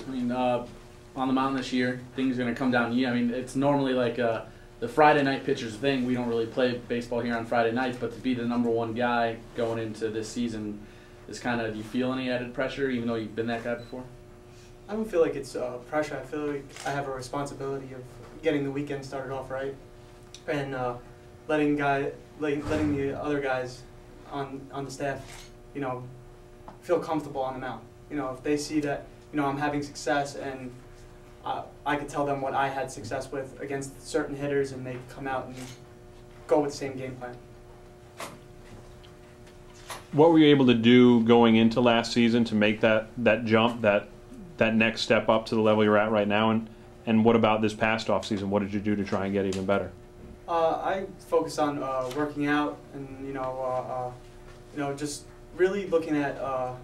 I mean, on the mound this year, things are going to come down to you. I mean, it's normally like the Friday night pitcher's thing. We don't really play baseball here on Friday nights, but to be the #1 guy going into this season is kind of, do you feel any added pressure, even though you've been that guy before? I don't feel like it's pressure. I feel like I have a responsibility of getting the weekend started off right, and letting the other guys on the staff, feel comfortable on the mound. If they see that I'm having success and I could tell them what I had success with against certain hitters, and they come out and go with the same game plan. What were you able to do going into last season to make that jump, that next step up to the level you're at right now? And what about this past off season? What did you do to try and get even better? I focused on working out and just really looking at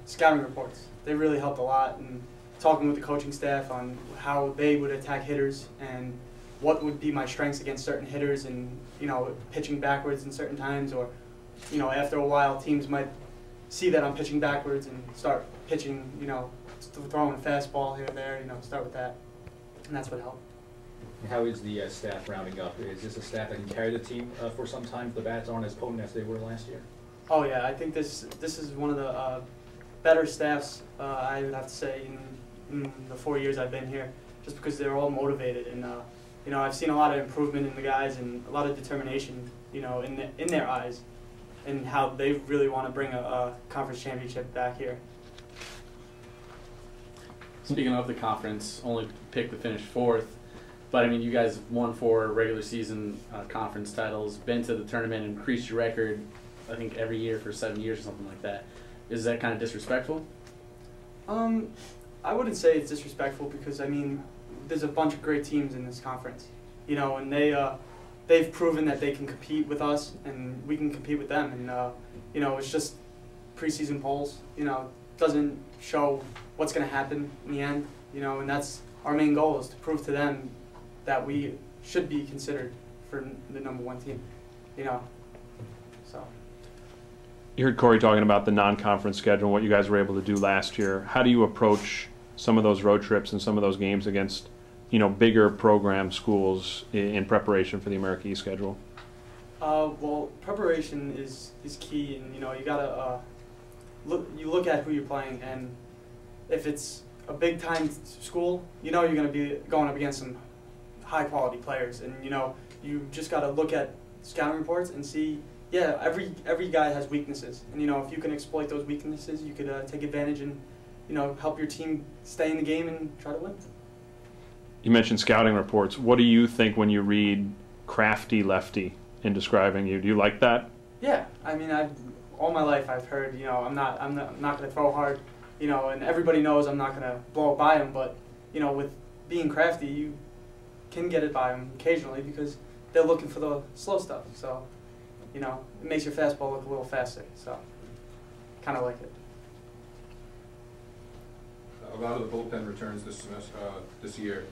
scouting reports. They really helped a lot, and talking with the coaching staff on how they would attack hitters and what would be my strengths against certain hitters, and pitching backwards in certain times, or after a while teams might see that I'm pitching backwards and start pitching, throwing a fastball here or there, start with that, and that's what helped. How is the staff rounding up? Is this a staff that can carry the team for some time if the bats aren't as potent as they were last year? Oh yeah, I think this is one of the better staffs I would have to say in the 4 years I've been here, just because they're all motivated, and I've seen a lot of improvement in the guys and a lot of determination, in their eyes, and how they really want to bring a conference championship back here. Speaking of the conference, only picked to finish 4th, but I mean, you guys won 4 regular season conference titles, been to the tournament, and increased your record, I think, every year for 7 years or something like that. Is that kind of disrespectful? I wouldn't say it's disrespectful, because I mean, there's a bunch of great teams in this conference, and they've proven that they can compete with us, and we can compete with them, and it's just preseason polls, doesn't show what's going to happen in the end, and that's our main goal, is to prove to them that we should be considered for the #1 team, so. You heard Corey talking about the non-conference schedule, what you guys were able to do last year. How do you approach some of those road trips and some of those games against, bigger program schools in preparation for the America East schedule? Well, preparation is key, and you gotta look at who you're playing, and if it's a big time school, you're gonna be going up against some high quality players, and you just gotta look at scouting reports and see. Yeah, every guy has weaknesses, and if you can exploit those weaknesses, you could take advantage and help your team stay in the game and try to win. You mentioned scouting reports. What do you think when you read crafty lefty in describing you? Do you like that? Yeah, I mean, all my life I've heard I'm not going to throw hard, and everybody knows I'm not going to blow it by them, but with being crafty, you can get it by them occasionally, because they're looking for the slow stuff. So. It makes your fastball look a little faster, so kind of like it. A lot of the bullpen returns this year.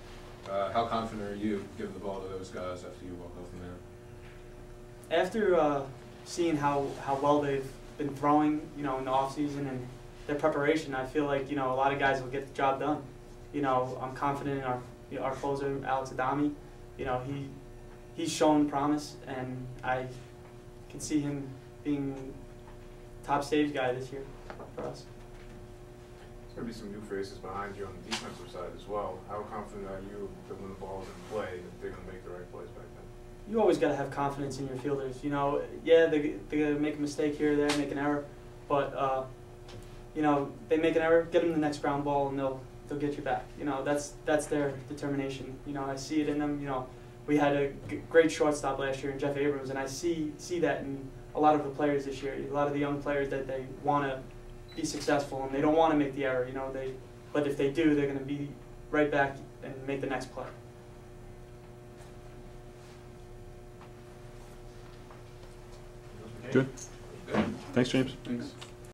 How confident are you giving the ball to those guys after you walk off the mound? After seeing how well they've been throwing, in the off season and their preparation, I feel like a lot of guys will get the job done. I'm confident in our closer, Alex Adami. He's shown promise, and I can see him being top stage guy this year for us. There's going to be some new faces behind you on the defensive side as well. How confident are you that when the ball is in play, that they're going to make the right plays back then? You always got to have confidence in your fielders. Yeah, they're going to make a mistake here or there, make an error, but they make an error, get them the next ground ball, and they'll get you back. That's their determination. I see it in them. We had a great shortstop last year in Jeff Abrams, and I see that in a lot of the players this year. A lot of the young players, that they want to be successful and they don't want to make the error. But if they do, they're going to be right back and make the next play. Good. Thanks, James. Thanks.